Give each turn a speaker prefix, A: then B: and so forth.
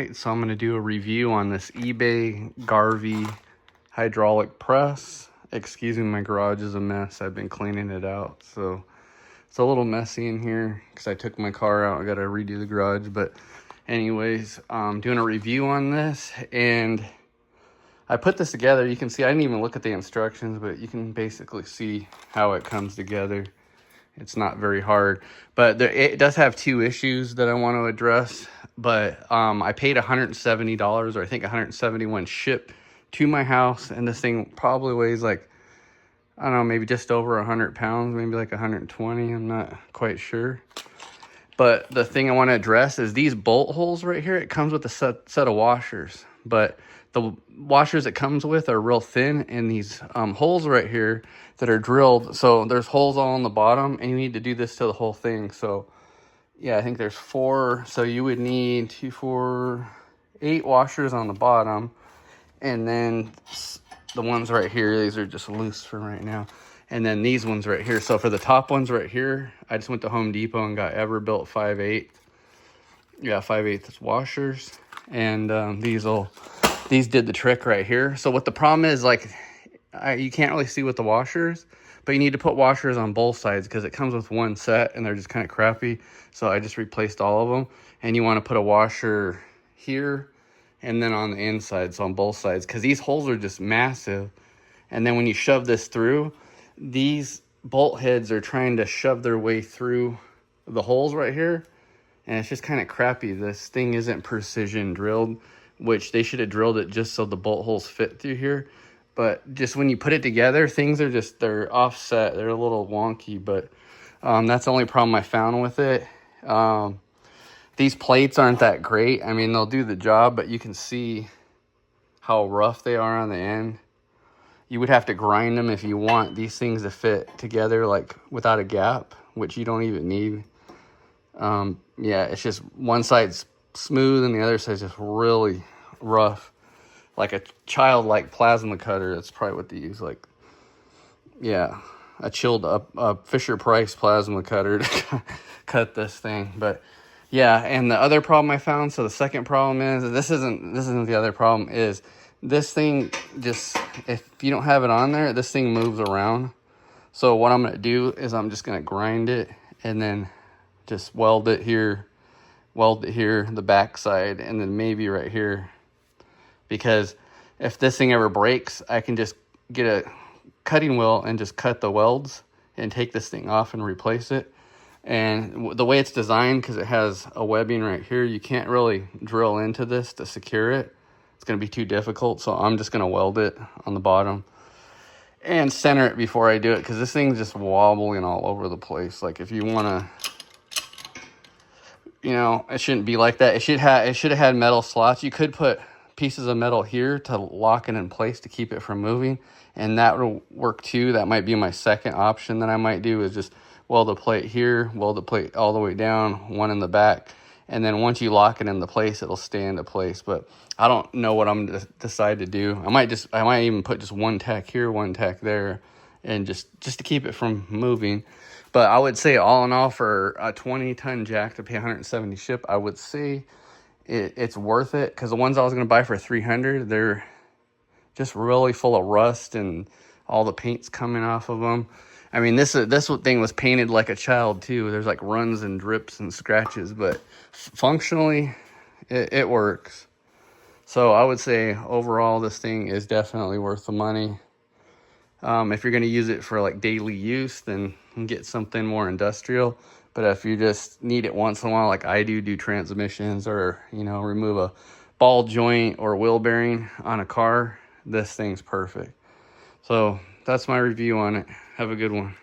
A: tonight, so I'm going to do a review on this eBay Garvee hydraulic press. Excuse me, my garage is a mess. I've been cleaning it out, so it's a little messy in here because I took my car out. I got to redo the garage, but anyways, I'm doing a review on this, and I put this together. You can see I didn't even look at the instructions, but you can basically see how it comes together. It's not very hard, but it does have two issues that I want to address. But I paid $170, or I think 171 shipped to my house, and this thing probably weighs like, I don't know, maybe just over 100 pounds, maybe like 120. I'm not quite sure. But the thing I want to address is these bolt holes right here. It comes with a set of washers, but the washers it comes with are real thin, and these holes right here that are drilled, so there's holes all on the bottom, and you need to do this to the whole thing. So yeah, I think there's 4, so you would need 2, 4, 8 washers on the bottom, and then the ones right here, these are just loose for right now, and then these ones right here. So for the top ones right here, I just went to Home Depot and got Everbuilt 5/8, yeah, 5/8 washers, and these did the trick right here. So what the problem is, like, you can't really see with the washers, but you need to put washers on both sides because it comes with one set and they're just kind of crappy. So I just replaced all of them, and you want to put a washer here and then on the inside, so on both sides, because these holes are just massive. And then when you shove this through, these bolt heads are trying to shove their way through the holes right here, and it's just kind of crappy. This thing isn't precision drilled, which they should have drilled it just so the bolt holes fit through here. But just when you put it together, things are just, they're offset. They're a little wonky, but that's the only problem I found with it. These plates aren't that great. I mean, they'll do the job, but you can see how rough they are on the end. You would have to grind them if you want these things to fit together, like without a gap, which you don't even need. Yeah, it's just one side's smooth and the other side's just really rough, like a childlike plasma cutter. That's probably what they use. Like, yeah, a Fisher Price plasma cutter to cut this thing. But yeah, and the other problem I found, so the second problem is, this isn't the other problem, is this thing just, if you don't have it on there, this thing moves around. So what I'm going to do is I'm just going to grind it and then just weld it here, the back side, and then maybe right here. Because if this thing ever breaks, I can just get a cutting wheel and just cut the welds and take this thing off and replace it. And the way it's designed, because it has a webbing right here, you can't really drill into this to secure it. It's going to be too difficult, so I'm just going to weld it on the bottom and center it before I do it, because this thing's just wobbling all over the place. Like, if you want to, you know, it shouldn't be like that. It should have had metal slots. You could put pieces of metal here to lock it in place to keep it from moving, and that will work too. That might be my second option that I might do, is just weld the plate here, weld the plate all the way down, one in the back, and then once you lock it into place, it'll stay into place. But I don't know what I'm gonna decide to do. I might even put just one tack here, one tack there, and just to keep it from moving. But I would say, all in all, for a 20-ton jack to pay 170 ship, I would say it's worth it, because the ones I was going to buy for 300, they're just really full of rust and all the paint's coming off of them. I mean, this thing was painted like a child too. There's like runs and drips and scratches, but functionally it works. So I would say overall this thing is definitely worth the money. If you're going to use it for like daily use, then get something more industrial. But if you just need it once in a while, like I do transmissions, or, you know, remove a ball joint or wheel bearing on a car, this thing's perfect. So that's my review on it. Have a good one.